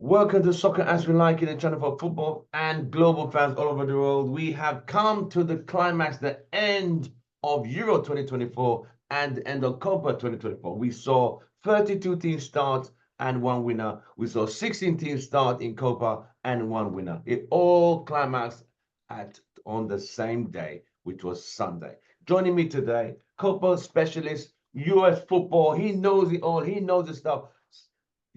Welcome to Soccer As We Like It, a channel for football and global fans all over the world. We have come to the climax, the end of Euro 2024 and the end of Copa 2024. We saw 32 teams start and one winner. We saw 16 teams start in Copa and one winner. It all climaxed on the same day, which was Sunday. Joining me today, Copa specialist, US football. He knows it all. He knows the stuff.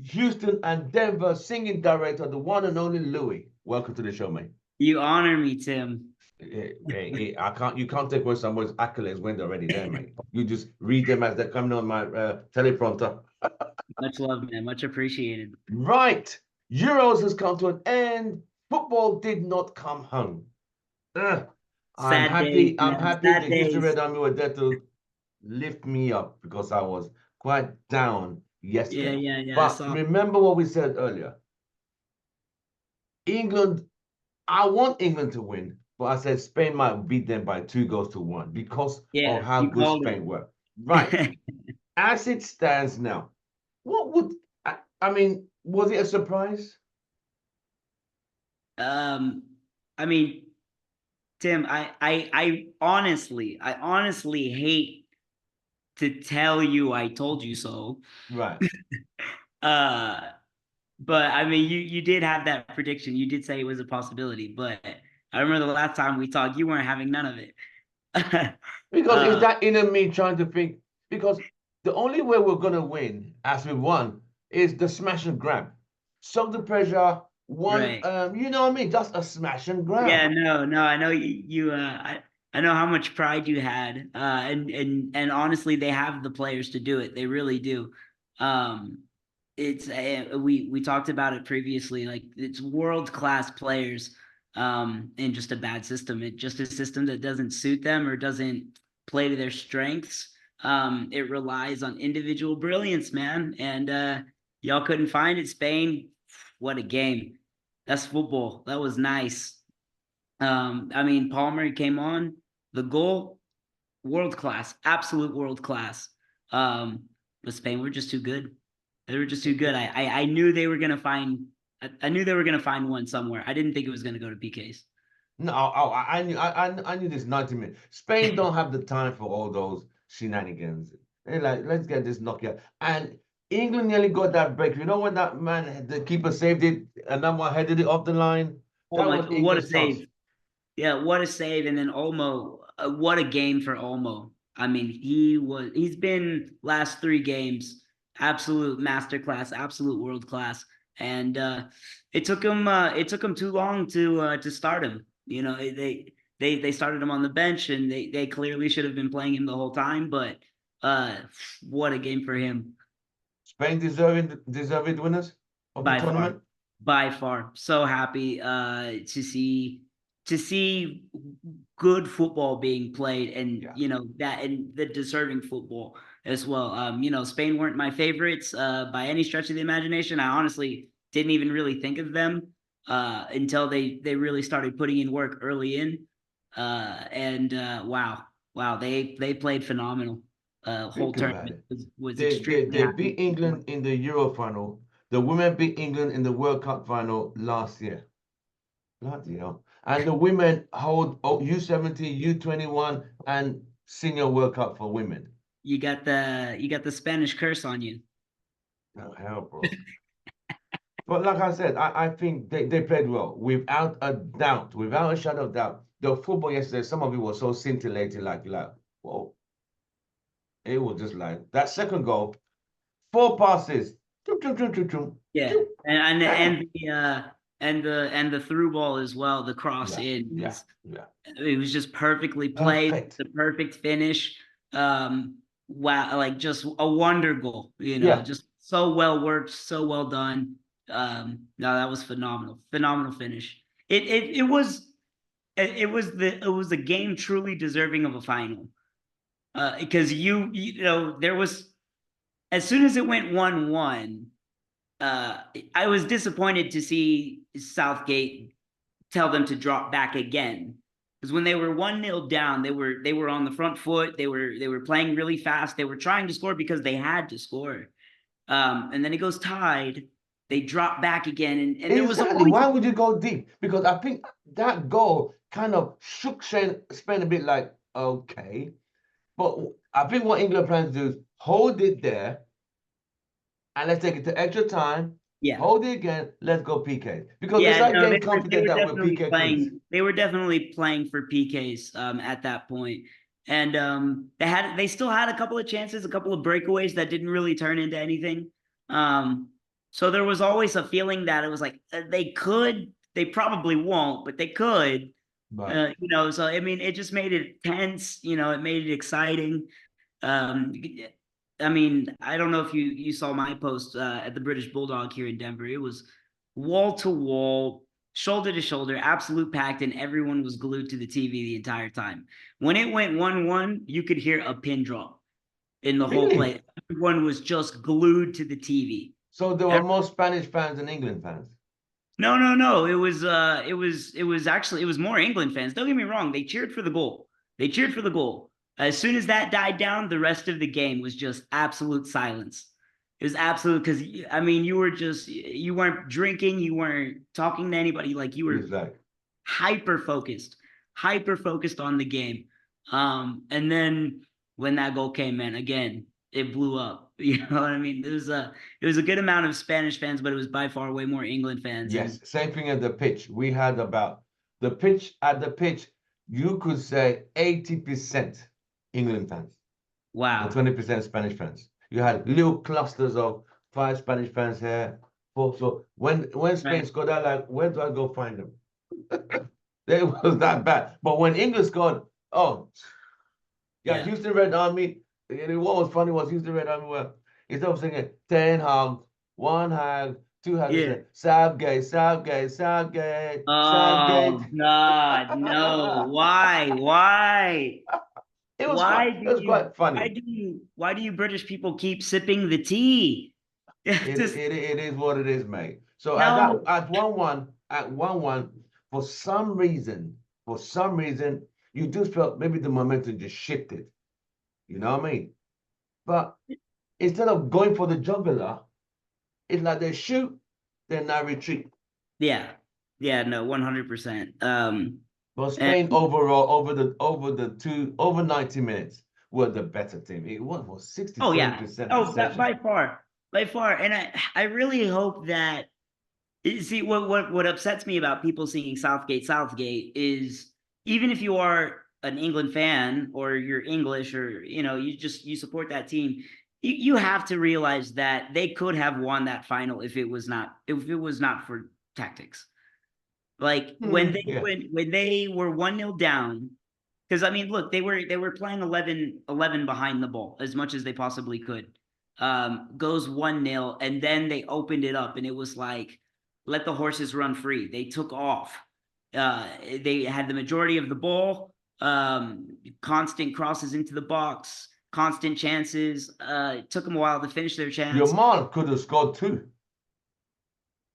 Houston and Denver singing director, the one and only Louis. Welcome to the show, mate. You honor me, Tim. I can't. You can't take away someone's accolades when they're already there, mate. You just read them as they're coming on my teleprompter. Much love, man. Much appreciated. Right. Euros has come to an end. Football did not come home. I'm Sad days, happy. I'm man. happy Sad the Houston days. Red Army were there to lift me up because I was quite down Yeah, yesterday. yeah, yeah. I But saw. remember what we said earlier. England, I want England to win, but I said Spain might beat them by 2 goals to 1 because of Yeah, how you good called Spain were. Right. it. As it stands now, what would I mean, was it a surprise? um, I mean, Tim, I honestly hate to tell you I told you so. Right. Uh, but I mean, you did have that prediction. You did say it was a possibility, but I remember the last time we talked, you weren't having none of it. Because it's uh, that inner me trying to think, because the only way we're gonna win, as we won, is the smash and grab. Suck the pressure, one right. you know what I mean? Just a smash and grab. Yeah, no, I know I know how much pride you had. And honestly, they have the players to do it. They really do. Um, it's we talked about it previously. Like it's world-class players, in just a bad system. It just a system that doesn't suit them or doesn't play to their strengths. It relies on individual brilliance, man. And y'all couldn't find it. Spain, what a game. That's football. That was nice. I mean, Palmer came on the goal, world class, absolute world class. Um, but Spain were just too good. They were just too good. I knew they were gonna find. I knew they were gonna find one somewhere. I didn't think it was gonna go to PKs. No, I knew this 90 minutes. Spain don't have the time for all those shenanigans. They're like, let's get this knockout. And England nearly got that break. You know when that man, the keeper saved it, and that one headed it off the line? Oh That my! was What a England's chance. save! Yeah, what a save! And then Olmo, what a game for Olmo. I mean, he's been last three games absolute masterclass, absolute world class, and it took him too long to start him. You know, they started him on the bench, and they clearly should have been playing him the whole time. But uh, what a game for him Spain deserving winners of the by far, tournament. by far. So happy to see good football being played, and Yeah. that, and the deserving football as well. Spain weren't my favorites by any stretch of the imagination. I honestly didn't even really think of them until they really started putting in work early in. And wow, they played phenomenal. Whole Think about tournament it. was They extremely they happy. beat England in the Euro final. The women beat England in the World Cup final last year. Bloody hell. And the women hold U17, U21, and Senior World Cup for women. You got the Spanish curse on you. Oh, hell, bro. But like I said, I think they played well, without a doubt, without a shadow of doubt. The football yesterday, some of it was so scintillating, like, whoa. It was just like that second goal, 4 passes. Choo, choo, choo, choo, choo, Yeah, choo. Bam. and the through ball as well. The cross Yeah, in yeah, was yeah. it was just perfectly played, Perfect. the perfect finish. Wow, like just a wonder goal. Yeah. Just so well worked, so well done. No, that was phenomenal, phenomenal finish. It was a game truly deserving of a final. Because there was, as soon as it went 1-1, I was disappointed to see Southgate tell them to drop back again. Because when they were 1-0 down, they were on the front foot. They were playing really fast. They were trying to score because they had to score. And then it goes tied. they dropped back again, and there was a Exactly. point. Why would you go deep? Because I think that goal kind of shook Spain a bit like, okay. But I think what England plans to do is hold it there and let's take it to extra time. Yeah. Hold it again. Let's go PK. Because they Yeah, start no, getting they confident were that we're definitely PK kings. playing. They were definitely playing for PKs at that point, and they still had a couple of chances, a couple of breakaways that didn't really turn into anything. Um, so there was always a feeling that it was like they could, they probably won't, but they could. Right. So I mean, it just made it tense. It made it exciting. Um, I mean, I don't know if you saw my post at the British Bulldog here in Denver. It was wall to wall, shoulder to shoulder, absolute packed, and everyone was glued to the TV the entire time. When it went 1-1, you could hear a pin drop in the whole Really? play. Everyone was just glued to the TV. So there were more Spanish fans than England fans. No, no, no. It was more England fans. Don't get me wrong. They cheered for the goal. They cheered for the goal. As soon as that died down, the rest of the game was just absolute silence. It was absolute because I mean, you weren't drinking, you weren't talking to anybody, like you were Exactly. hyper focused on the game. And then when that goal came in, again, it blew up. You know what I mean? It was a good amount of Spanish fans, but it was by far way more England fans. Yes, And same thing at the pitch. We had about the pitch at the pitch, you could say 80% England fans and wow. 20% Spanish fans. You had little clusters of 5 Spanish fans here, 4. So when Spain Right. scored, I like, where do I go find them? It was that bad. But when England scored, oh, yeah, Yeah. Houston Red Army. And what was funny was Houston Red Army were instead of singing 10 hugs, 1 hug, 2 hugs, they Yeah. said Southgate, Southgate, Southgate, Southgate. Oh God, no. Why? Why? It was Why quite do it was you quite funny. why do you British people keep sipping the tea? Just It is what it is, mate. So no. at 1-1, for some reason, you just felt maybe the momentum just shifted. You know what I mean? But instead of going for the jugular, it's like they shoot, then I retreat. Yeah. Yeah, no, 100%. But And Spain overall, over 90 minutes, were the better team. It was oh yeah. 67% Oh, possession. by far. By far. And I really hope that see what upsets me about people seeing Southgate is even if you are an England fan or you're English or you support that team, you have to realize that they could have won that final if it was not for tactics. Like Yeah. when they were 1-0 down, because I mean, look, they were playing 11 behind the ball as much as they possibly could. Goes 1-0, and then they opened it up, and it was like, let the horses run free. They took off. They had the majority of the ball, constant crosses into the box, constant chances. It took them a while to finish their Your chance. mom could have scored 2.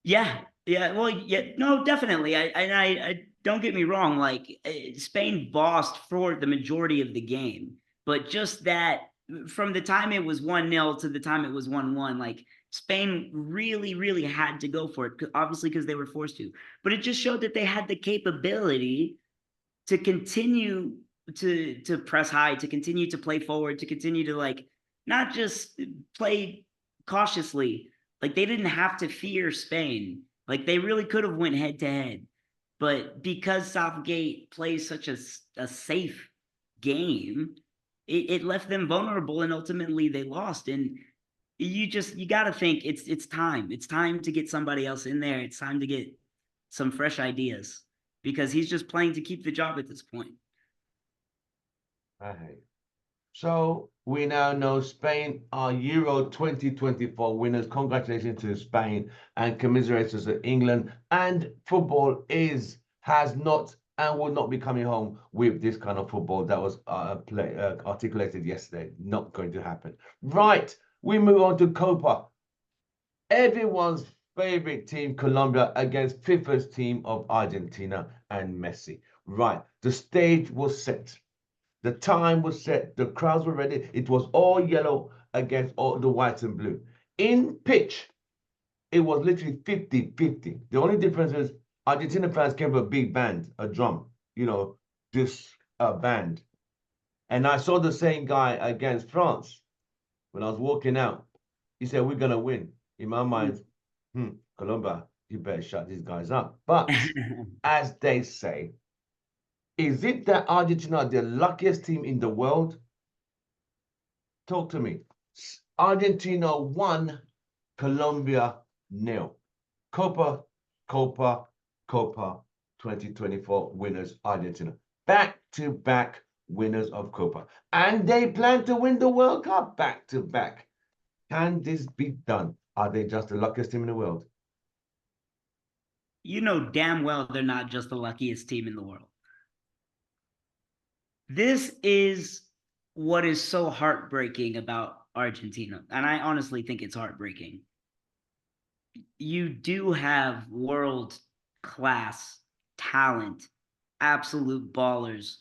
Yeah, yeah. Well, yeah, no, definitely. I don't get me wrong. Like Spain bossed for the majority of the game, but just that from the time it was 1-0 to the time it was 1-1, like Spain really, really had to go for it, obviously because they were forced to. But it just showed that they had the capability to continue to press high, to continue to play forward, to continue to like not just play cautiously. Like they didn't have to fear Spain. Like they really could have went head to head. But because Southgate plays such a safe game, it left them vulnerable and ultimately they lost. And you got to think it's time. It's time to get somebody else in there. It's time to get some fresh ideas because he's just playing to keep the job at this point. Right. So we now know Spain are Euro 2024 winners. Congratulations to Spain and commiserations to England. And football has not and will not be coming home with this kind of football that was articulated yesterday. Not going to happen. Right. We move on to Copa. Everyone's favorite team, Colombia, against FIFA's team of Argentina and Messi. Right. The stage was set. The time was set. The crowds were ready. It was all yellow against all the white and blue. In pitch, it was literally 50-50. The only difference is Argentina fans came with a big band, a drum, this band. And I saw the same guy against France when I was walking out. He said, "We're going to win." In my mind, Colombia, you better shut these guys up. But as they say, is it that Argentina are the luckiest team in the world? Talk to me. Argentina 1, Colombia 0. Copa, Copa, Copa 2024 winners Argentina. Back-to-back winners of Copa. And they plan to win the World Cup back-to-back. Can this be done? Are they just the luckiest team in the world? You know damn well they're not just the luckiest team in the world. This is what is so heartbreaking about Argentina, and I honestly think it's heartbreaking. You do have world-class talent, absolute ballers,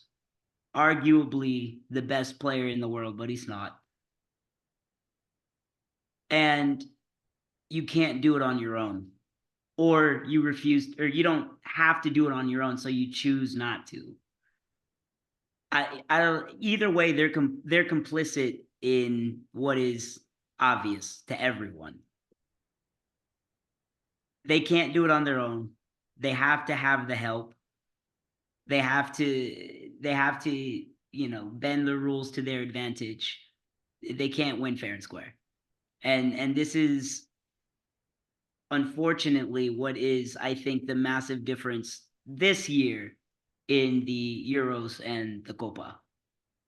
arguably the best player in the world, but he's not. And you can't do it on your own, or you refuse, or you don't have to do it on your own, so you choose not to. I don't. Either way, they're complicit in what is obvious to everyone. They can't do it on their own. They have to have the help. They have to bend the rules to their advantage. They can't win fair and square. And this is unfortunately what is, I think, the massive difference this year in the Euros and the Copa,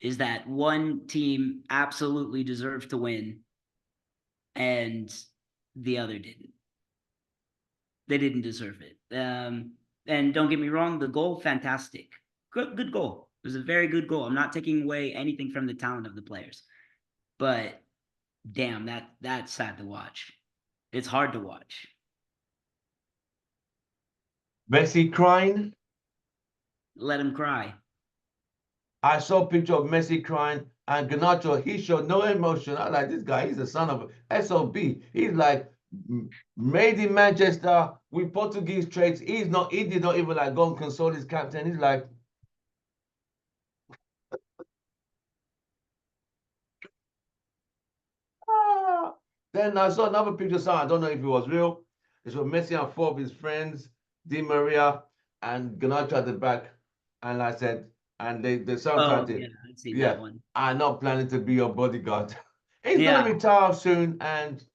is that one team absolutely deserved to win and the other didn't. They didn't deserve it. And don't get me wrong, the goal, fantastic. Good goal. It was a very good goal. I'm not taking away anything from the talent of the players. But damn, that's sad to watch. It's hard to watch. Messi crying. Let him cry. I saw a picture of Messi crying, and Ganacho, he showed no emotion. I like this guy. He's a son of a SOB. He's like, made in Manchester with Portuguese traits. He did not even like go and console his captain. He's like, ah. Then I saw another picture, so I don't know if it was real. It's with Messi and 4 of his friends, Di Maria and Ganacho at the back. And I said, and they sometimes yeah, I've seen that one. I'm not planning to be your bodyguard. He's Yeah. gonna retire soon, and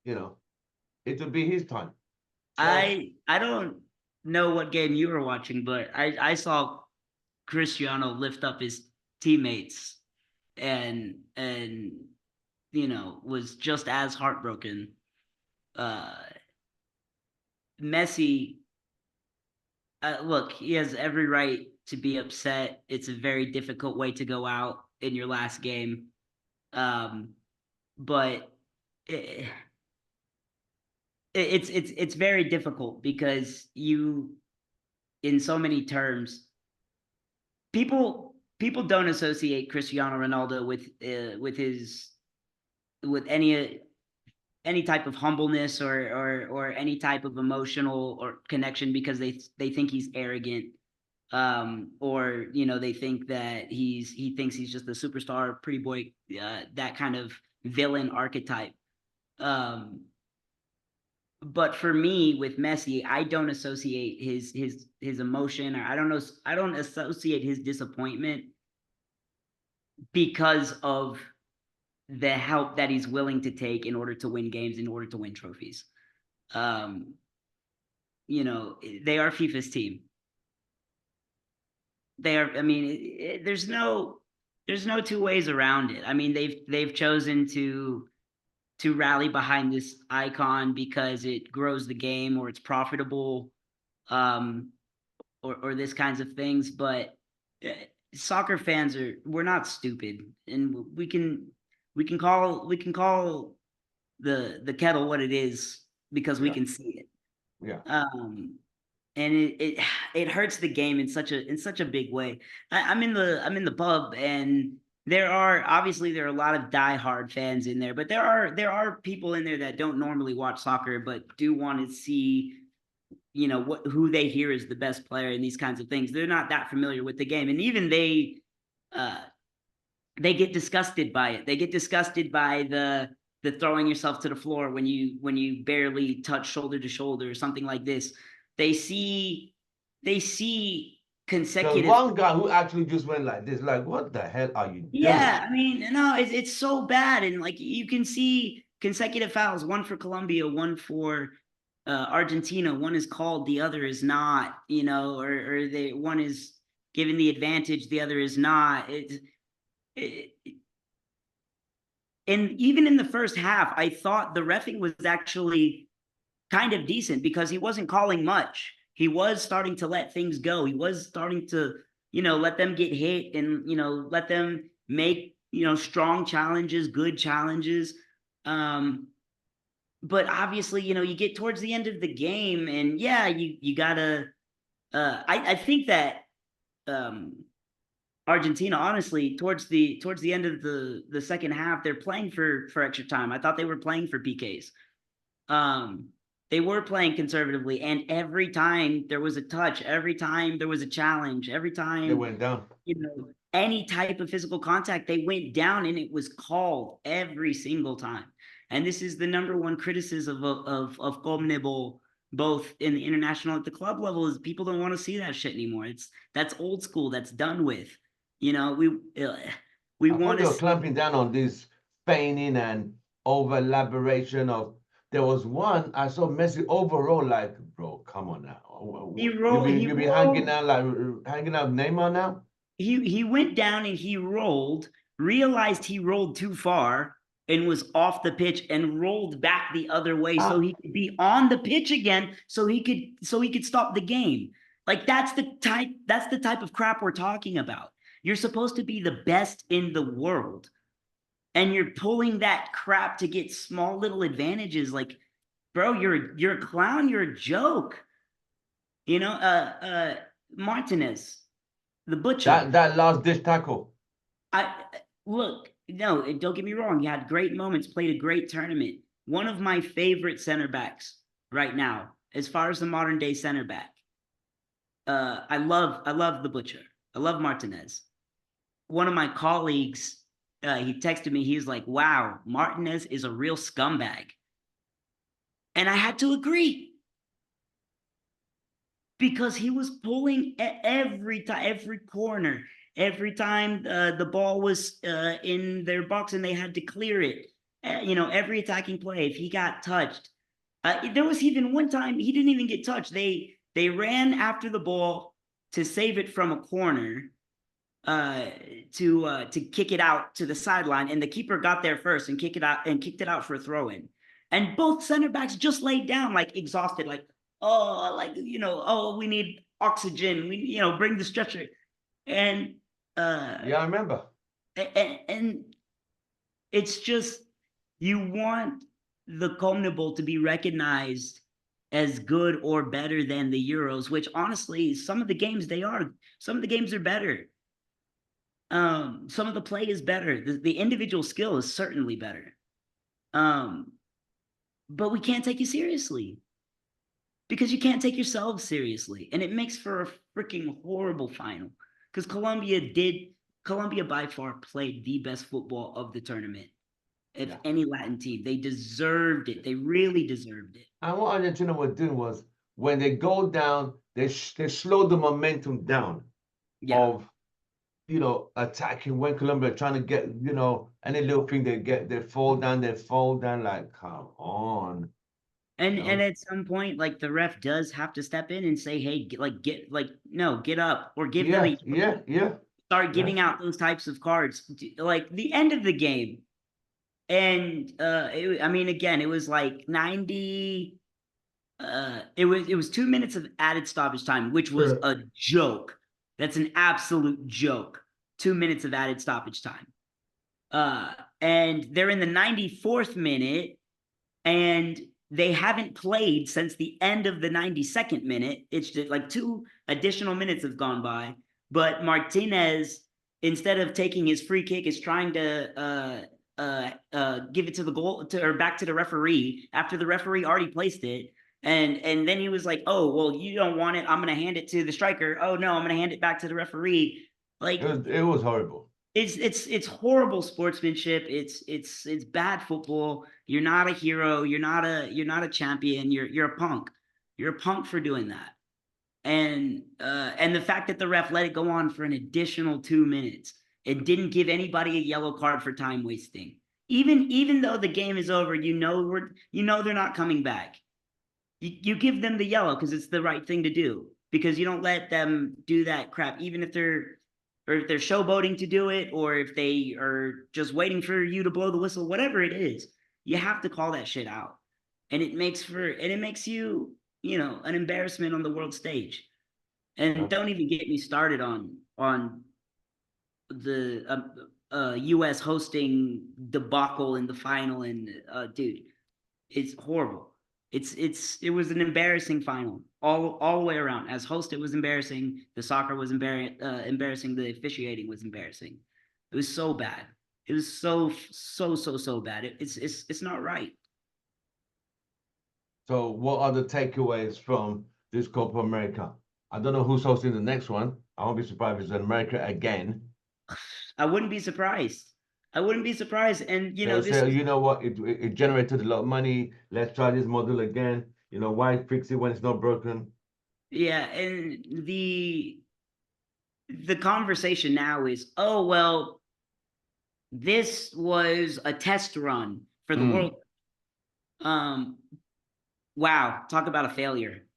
it will be his time. So, I don't know what game you were watching, but I saw Cristiano lift up his teammates and was just as heartbroken. Messi, look, he has every right to be upset. It's a very difficult way to go out in your last game. But it's very difficult because you, in so many terms, people don't associate Cristiano Ronaldo with any type of humbleness or any type of emotional or connection, because they think he's arrogant, or they think that he thinks he's just a superstar, pretty boy, that kind of villain archetype. But for me, with Messi, I don't associate his emotion, or I don't associate his disappointment because of the help that he's willing to take in order to win games, in order to win trophies. They are FIFA's team. They are. I mean, there's no two ways around it. I mean, they've chosen to rally behind this icon because it grows the game, or it's profitable, or this kinds of things. But soccer fans we're not stupid, and we can call the kettle what it is because we can see it. Yeah. And it hurts the game in such a big way. I'm in the pub, and there are a lot of diehard fans in there, but there are people in there that don't normally watch soccer but do want to see, who they hear is the best player and these kinds of things. They're not that familiar with the game, and even uh, they get disgusted by it. They get disgusted by the throwing yourself to the floor when you barely touch shoulder to shoulder or something like this. They see There's consecutive. one guy who actually just went like this, like, what the hell are you doing? Yeah, I mean, no, it's so bad, and like you can see consecutive fouls, one for Colombia, one for Argentina. One is called, the other is not. Or they one is given the advantage, the other is not. It, and even in the first half, I thought the reffing was actually kind of decent because he wasn't calling much. He was starting to let things go. He was starting to, let them get hit and, let them make, strong challenges, good challenges. But obviously, you get towards the end of the game and yeah, you gotta, I think that, Argentina, honestly, towards the end of the second half, they're playing for extra time. I thought they were playing for PKs. Um, they were playing conservatively, and every time there was a touch, every time there was a challenge, every They time, went down. any type of physical contact, they went down, and it was called every single time. And this is the number one criticism of CONMEBOL, both in the international at the club level, is people don't want to see that shit anymore. That's old school. That's done with. We I thought want they to were see. clamping down on this feigning and over elaboration of. There was one I saw Messi overall, like, bro, come on He now. You rolled. be He you be hanging rolled. out like hanging out with Neymar now? He went down and he rolled, realized he rolled too far and was off the pitch and rolled back the other way so Ah, he could be on the pitch again so he could stop the game. Like that's the type of crap we're talking about. You're supposed to be the best in the world and you're pulling that crap to get small little advantages. Like, bro, you're a clown, you're a joke. Martinez, the butcher. that last dish tackle. I look, no, don't get me wrong. He had great moments, played a great tournament. One of my favorite center backs right now, as far as the modern day center back. I love the butcher. I love Martinez. One of my colleagues, he texted me. He's like, "Wow, Martinez is a real scumbag," and I had to agree because he was pulling every time, every corner, every time the ball was in their box and they had to clear it. Every attacking play, if he got touched, there was even one time he didn't even get touched. They ran after the ball to save it from a corner, uh, to kick it out to the sideline, and the keeper got there first and kicked it out for a throw in. And both center backs just laid down like exhausted, like, oh, like, oh, we need oxygen, we, bring the stretcher. And Yeah, I remember. and it's just, you want the CONMEBOL to be recognized as good or better than the Euros, which honestly, some of the games are better. Some of the play is better. The individual skill is certainly better. Um, but we can't take you seriously because you can't take yourselves seriously. And it makes for a freaking horrible final because Colombia by far played the best football of the tournament. If Yeah. any Latin team, they deserved it. They really deserved it. And what Argentina were doing was when they go down, they slow the momentum down Yeah. of attacking when Colombia trying to get, any little thing they fall down, like, come on. And at some point, like the ref does have to step in and say, "Hey, no, get up," or give them Yeah, a yeah, yeah, start yeah. giving out those types of cards, like the end of the game. And I mean, again, it was like 90. It was 2 minutes of added stoppage time, which was Sure. a joke. That's an absolute joke. 2 minutes of added stoppage time. And they're in the 94th minute, and they haven't played since the end of the 92nd minute. It's just like 2 additional minutes have gone by, but Martinez instead of taking his free kick, is trying to give it to the goal or back to the referee after the referee already placed it. And then he was like, "Oh, well, you don't want it. I'm gonna hand it to the striker. Oh no, I'm gonna hand it back to the referee." Like It was horrible. it's horrible sportsmanship. It's bad football. You're not a hero. You're not a champion. You're a punk. You're a punk for doing that. And the fact that the ref let it go on for an additional 2 minutes and didn't give anybody a yellow card for time wasting. Even though the game is over, they're not coming back. You give them the yellow because it's the right thing to do, because you don't let them do that crap, even if they're showboating to do it, or if they are just waiting for you to blow the whistle, whatever it is, you have to call that shit out. And it makes you, an embarrassment on the world stage. And don't even get me started on the US hosting debacle in the final. And dude, it's horrible. It was an embarrassing final all the way around. As host, it was embarrassing. The soccer was embarrassing. The officiating was embarrassing. It was so bad. It was so bad. It's not right. So, what are the takeaways from this Copa America? I don't know who's hosting the next one. I won't be surprised if it's America again. I wouldn't be surprised. I wouldn't be surprised. And They'll say, you know what, it generated a lot of money. Let's try this model again. Why fix it when it's not broken? Yeah, and the conversation now is, oh well, this was a test run for the world. Wow, talk about a failure.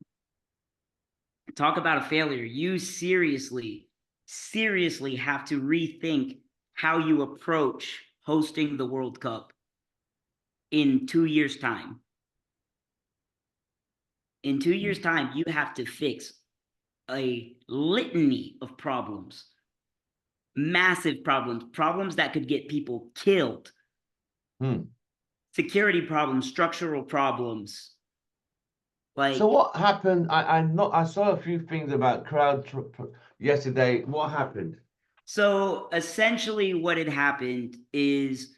Talk about a failure. You seriously have to rethink how you approach hosting the World Cup in 2 years' time. In 2 years' time, you have to fix a litany of problems, massive problems that could get people killed. Security problems, structural problems. So what happened? I saw a few things about yesterday. What happened? So essentially what had happened is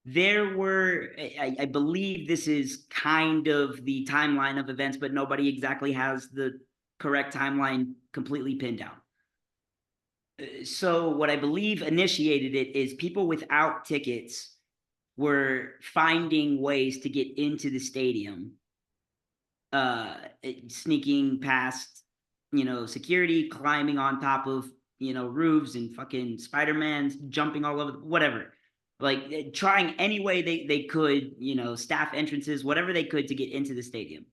there were, I believe this is kind of the timeline of events, but nobody exactly has the correct timeline completely pinned down. So what I believe initiated it is people without tickets were finding ways to get into the stadium, sneaking past, security, climbing on top of, roofs, and fucking Spider-Man's jumping all over, whatever. Like trying any way they could, staff entrances, whatever they could to get into the stadium.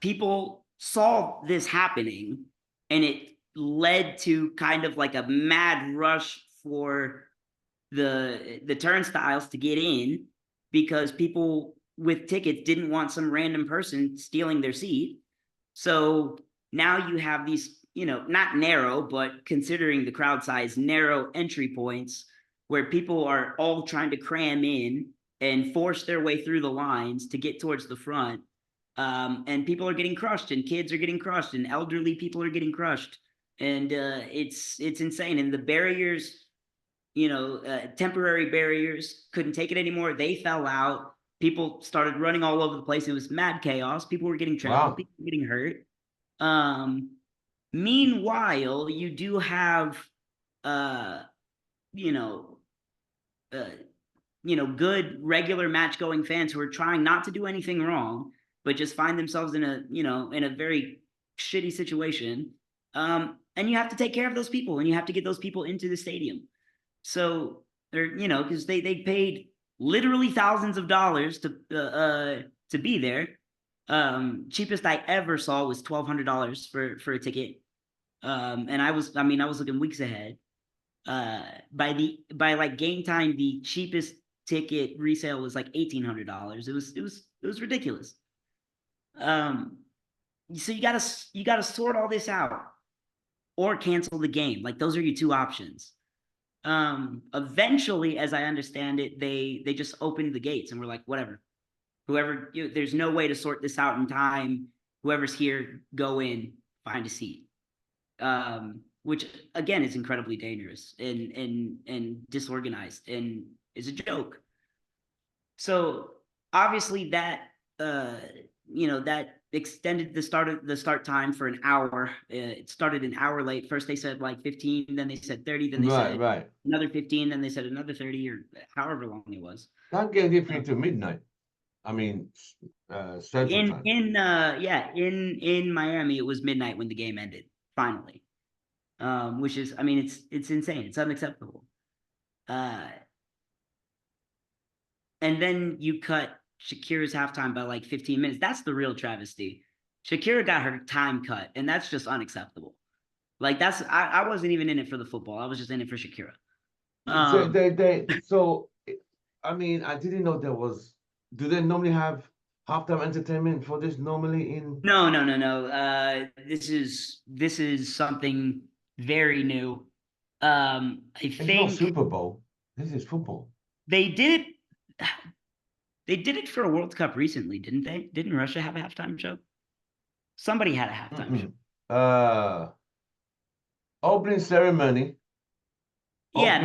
People saw this happening, and it led to kind of like a mad rush for the turnstiles to get in, because people with tickets didn't want some random person stealing their seat. So now you have these, not narrow, but considering the crowd size, narrow entry points where people are all trying to cram in and force their way through the lines to get towards the front. And people are getting crushed, and kids are getting crushed, and elderly people are getting crushed. And it's insane. And the barriers, temporary barriers couldn't take it anymore. They fell out. People started running all over the place. It was mad chaos. People were getting trampled. Wow. People were getting hurt. Meanwhile, you do have, good regular match going fans who are trying not to do anything wrong, but just find themselves in a very shitty situation. And you have to take care of those people, and you have to get those people into the stadium. So they're, because they paid literally thousands of dollars to be there. Cheapest I ever saw was $1,200 for a ticket. And I was looking weeks ahead. By like game time, the cheapest ticket resale was like $1,800. It was ridiculous. So you gotta sort all this out, or cancel the game. Like, those are your two options. Eventually, as I understand it, they just opened the gates and were like, whatever, whoever, there's no way to sort this out in time. Whoever's here, go in, find a seat. which again is incredibly dangerous and disorganized and is a joke. So obviously that that extended the start time for an hour. It started an hour late. First they said like 15, then they said 30, then they Right, said right. another 15, then they said another 30, or however long it was. That game different to midnight. I mean, Central Time. In Miami, it was midnight when the game ended, finally. Which is, I mean, it's insane. It's unacceptable. And then you cut Shakira's halftime by like 15 minutes. That's the real travesty. Shakira got her time cut, and that's just unacceptable. Like I wasn't even in it for the football. I was just in it for Shakira. So I mean, I didn't know there was. Do they normally have halftime entertainment for this normally in? No. This is something very new. I It's not think Super Bowl. This is football. they did it. They did it for a World Cup recently, didn't they? Didn't Russia have a halftime show? Somebody had a halftime show. Opening ceremony. Yeah,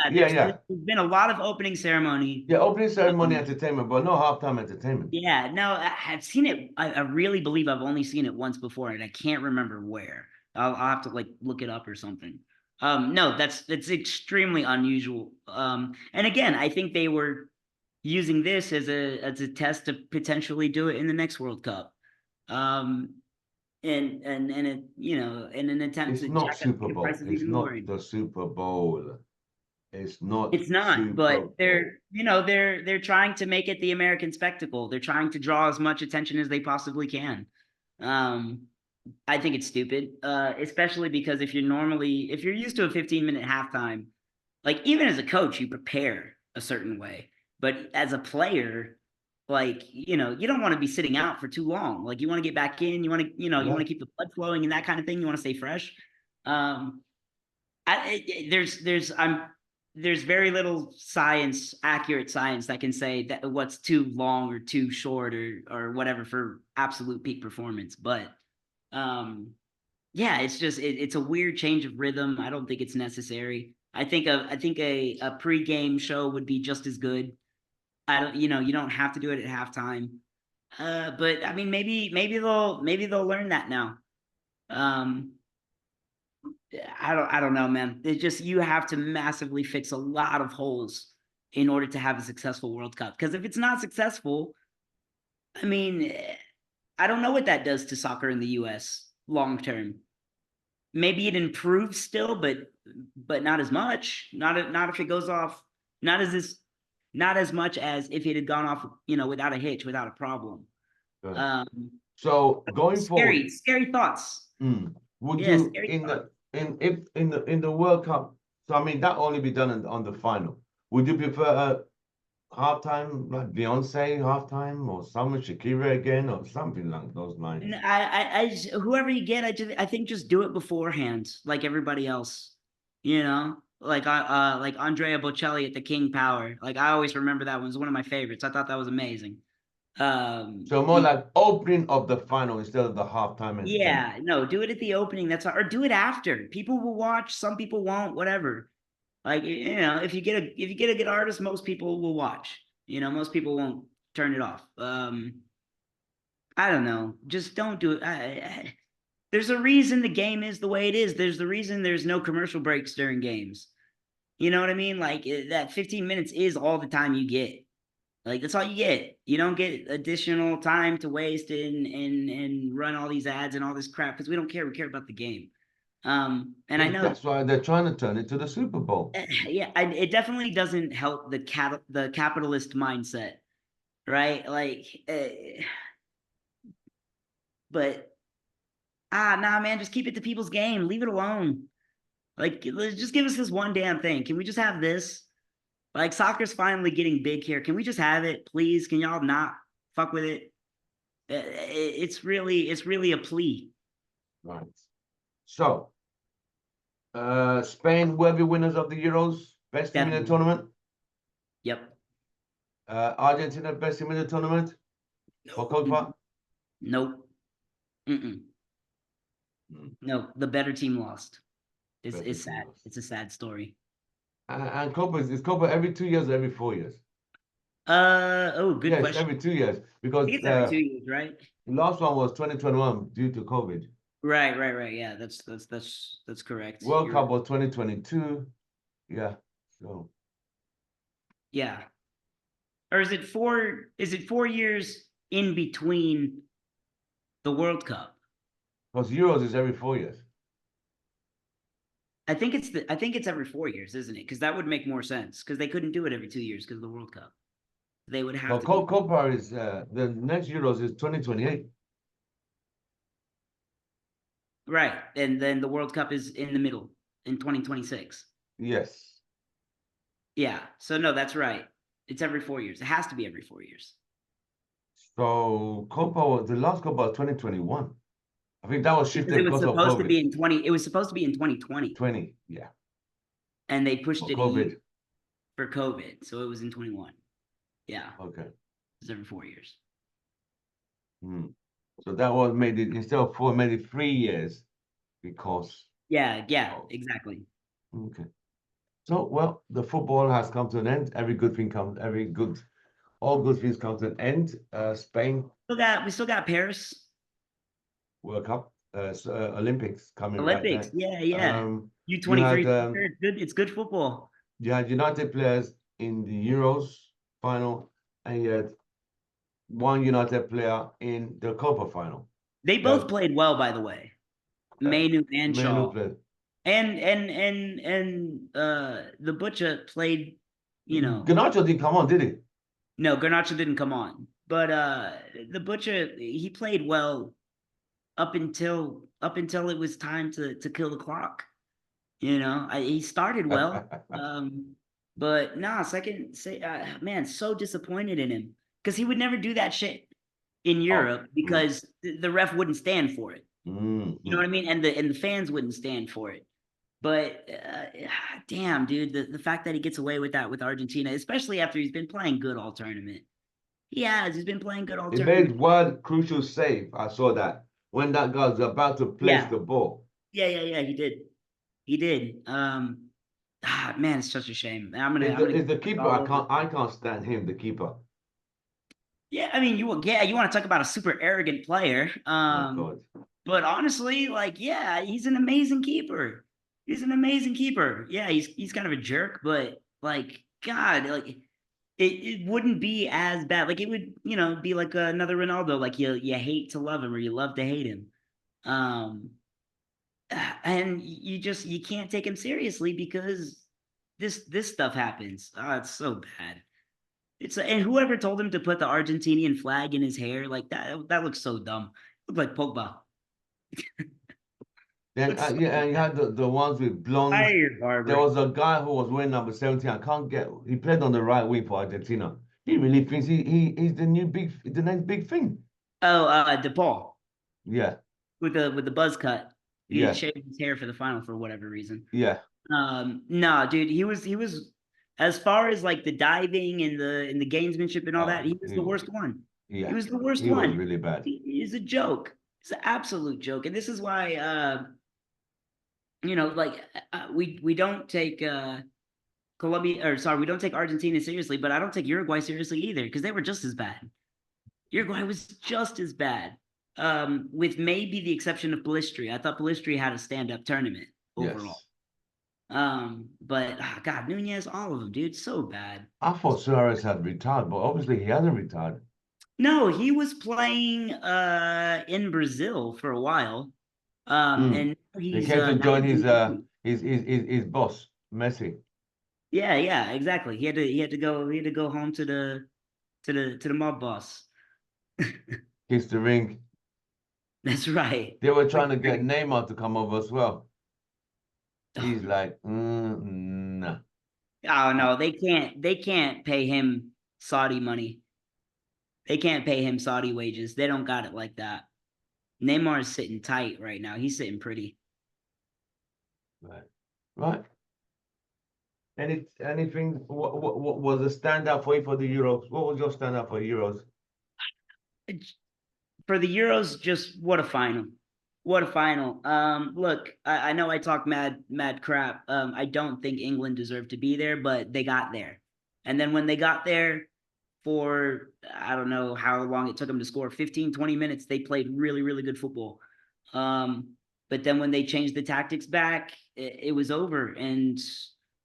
Yeah. there's been a lot of opening ceremony. Yeah, opening ceremony entertainment, but no halftime entertainment. Yeah, no, I've seen it. I really believe I've only seen it once before, and I can't remember where. I'll have to like look it up or something. No, that's extremely unusual. And again, I think they were using this as a test to potentially do it in the next World Cup. And it, in an attempt It's to not jack up Super ticket Bowl. prices It's even more. not the Super Bowl. It's not It's not, Super but Bowl. they're trying to make it the American spectacle. They're trying to draw as much attention as they possibly can. I think it's stupid, especially because if you're used to a 15-minute halftime, like even as a coach, you prepare a certain way. But as a player, like, you don't want to be sitting out for too long. Like you want to get back in, you want to, you want to keep the blood flowing and that kind of thing. You want to stay fresh. Um, there's very little accurate science that can say that what's too long or too short or whatever for absolute peak performance. But yeah, it's just it's a weird change of rhythm. I don't think it's necessary. I think a pre-game show would be just as good. I don't, you don't have to do it at halftime. But I mean, maybe they'll learn that now. I don't know, man. It's just you have to massively fix a lot of holes in order to have a successful World Cup. Because if it's not successful, I mean, I don't know what that does to soccer in the U.S. long term. Maybe it improves still, but not as much. Not if it goes off. Not as much as if it had gone off, without a hitch, without a problem. Right. So going forward, scary thoughts. would Yeah, you scary thoughts. in the World Cup? So I mean that only be done on the final. Would you prefer a halftime like Beyonce halftime or some Shakira again or something like those lines? And whoever you get, I think just do it beforehand, like everybody else. Like Andrea Bocelli at the King Power. Like I always remember that one. It was one of my favorites. I thought that was amazing. So more like opening of the final instead of the halftime entertainment. Yeah, no, do it at the opening. Or do it after. People will watch. Some people won't. Whatever. Like if you get a good artist, most people will watch. Most people won't turn it off. I don't know. Just don't do it. There's a reason the game is the way it is. There's the reason there's no commercial breaks during games. You know what I mean? Like that 15 minutes is all the time you get. Like that's all you get. You don't get additional time to waste and run all these ads and all this crap because we don't care. We care about the game. And I know that's why they're trying to turn it to the Super Bowl. Yeah, it definitely doesn't help the capitalist mindset, right? Like, but nah, man, just keep it to people's game. Leave it alone. Like, just give us this one damn thing. Can we just have this? Like, soccer's finally getting big here. Can we just have it, please? Can y'all not fuck with it? It's really a plea. Right. So, Spain will be winners of the Euros, best team in the tournament. Yep. Argentina, best team in the tournament for Copa. Nope. No, the better team lost. It's sad. Euros. It's a sad story. And Copa is Copa every 2 years or every 4 years? Oh, good Yes, question. every 2 years I because think it's every 2 years, right? the last one was 2021 due to COVID. Right. Yeah, that's correct. World You're Cup right. was 2022. Yeah, so Yeah. Or is it 4 years in between the World Cup? because Euros is every 4 years. I think it's every 4 years, isn't it? Because that would make more sense. Because they couldn't do it every 2 years because of the World Cup. They would have But to be Copa is the next Euros is 2028. right. And then the World Cup is in the middle in 2026. Yes. Yeah. So no, that's right. It's every 4 years. It has to be every 4 years. So the last Copa was 2021. I think that was Because shifted it was because of supposed to COVID. be in 20, it was supposed to be in 2020. 20, yeah, And they pushed for it a year COVID. for COVID. So it was in 21. Yeah. Okay. It's every 4 years. Hmm. So that was made it instead of 4, made it 3 years because Yeah, of exactly. okay. So well, the football has come to an end. All good things come to an end. Spain We still got Paris World Cup, Olympics coming right Olympics. there. Yeah. You U23. had It's good. It's good football. United players in the Euros final, and you had one United player in the Copa final. They both played well, by the way. Mainu and Menu Shaw. played. And the Butcher played, Ganacho didn't come on, did he? no, Garnacho didn't come on. But the Butcher, he played well up until it was time to kill the clock. He started well. But nah, man, so disappointed in him because he would never do that shit in Europe because the ref wouldn't stand for it. You know what I mean? And the fans wouldn't stand for it. But damn, dude, the fact that he gets away with that with Argentina, especially after he's been playing good all tournament. He's been playing good all He tournament. made one crucial save. I saw that when that guy was about to place Yeah. the ball. Yeah, he did. He did. Man, it's such a shame. I'm gonna Is the get keeper? all over. I can't stand him. The keeper. Yeah, I mean, you want to talk about a super arrogant player. My God. But honestly, like, yeah, he's an amazing keeper. He's an amazing keeper. Yeah, he's kind of a jerk, but like, God, like it wouldn't be as bad. Like it would, be like another Ronaldo. Like you hate to love him or you love to hate him. Um, and you can't take him seriously because this stuff happens. Oh, it's so bad. And whoever told him to put the Argentinian flag in his hair, like that looks so dumb. Looked like Pogba. Then Looks so and you had the ones with blonde. There was a guy who was wearing number 17. I can't get. He played on the right wing for Argentina. He really thinks he's the next big thing. Oh, DePaul Yeah, with the buzz cut. He yeah, shaved his hair for the final for whatever reason. yeah. No, dude, he was as far as like the diving and the gamesmanship and all that, he was the worst one. Yeah, He was the worst he was one. really bad. He's a joke. It's an absolute joke, and this is why like we don't take we don't take Argentina seriously, but I don't take Uruguay seriously either because they were just as bad. Uruguay was just as bad, with maybe the exception of Balistri. I thought Balistri had a stand-up tournament overall. Yes. But God, Nunez, all of them, dude, so bad. I thought Suarez had retired, but obviously he hasn't retired. No, he was playing in Brazil for a while. And He he's came to now join he's in his boss, Messi. yeah, exactly. He had to go home to the mob boss. Kiss the ring. That's right. They were trying to get Neymar to come over as well. Oh. He's like, nah. Oh no, they can't pay him Saudi money. They can't pay him Saudi wages. They don't got it like that. Neymar is sitting tight right now. He's sitting pretty. Right. Anything? What was a standout for you for the Euros? What was your standout for Euros? For the Euros, just what a final. What a final. Look, I know I talk mad crap. I don't think England deserved to be there, but they got there. And then when they got there for, I don't know how long it took them to score, 15, 20 minutes, they played really, really good football. Um, but then when they changed the tactics back, it was over. And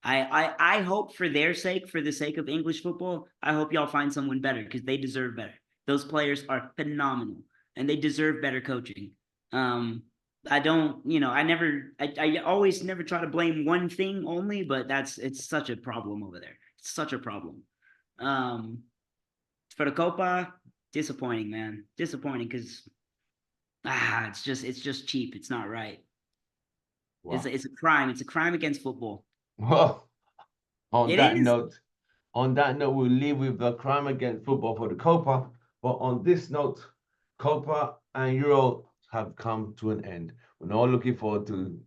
I hope for their sake, for the sake of English football, I hope y'all find someone better because they deserve better. Those players are phenomenal and they deserve better coaching. Um, I don't, I always never try to blame one thing only, but it's such a problem over there. It's such a problem. Um, for the Copa, disappointing, man. Disappointing because it's just cheap. It's not right. It's Wow. it's a crime. It's a crime against football. Well, on It that is. note, we'll leave with the crime against football for the Copa. But on this note, Copa and Euro have come to an end. We're now looking forward to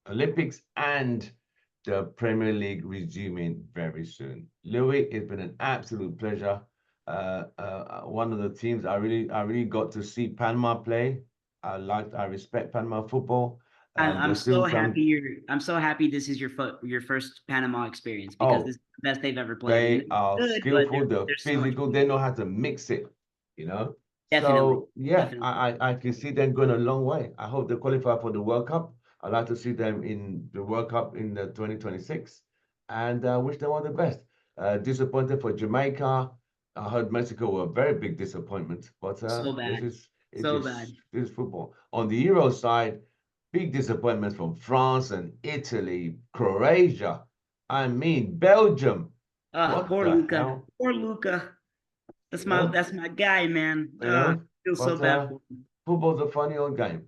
Olympics and the Premier League resuming very soon. Louis, it's been an absolute pleasure. One of the teams I really got to see Panama play. I respect Panama football. I'm There's so still happy some. I'm so happy this is your first Panama experience because this Oh, is the best they've ever played. And they are they're good, but skillful, they're there's so much physical, they know how to mix it, you know. definitely, So yeah, definitely. I can see them going a long way. I hope they qualify for the World Cup. I'd like to see them in the World Cup in the 2026 and wish them all the best. Disappointed for Jamaica. I heard Mexico were a very big disappointment, but So bad. So bad. this is football. On the Euro side, big disappointments from France and Italy, Croatia. I mean, Belgium. Ah, What poor the Luca. hell? Poor Luca. You know, That's my guy, man. you know. I feel so But bad for him. football's a funny old game.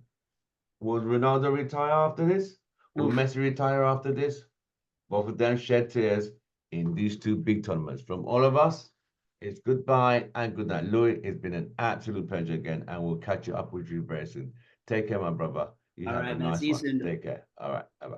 Will Ronaldo retire after this? Will Oof. Messi retire after this? Both of them shed tears in these two big tournaments. From all of us, it's goodbye and good night. Louis, it's been an absolute pleasure again, and we'll catch you up with you very soon. Take care, my brother. You All have a right, man. nice See you one. soon. Take care. All right. Bye.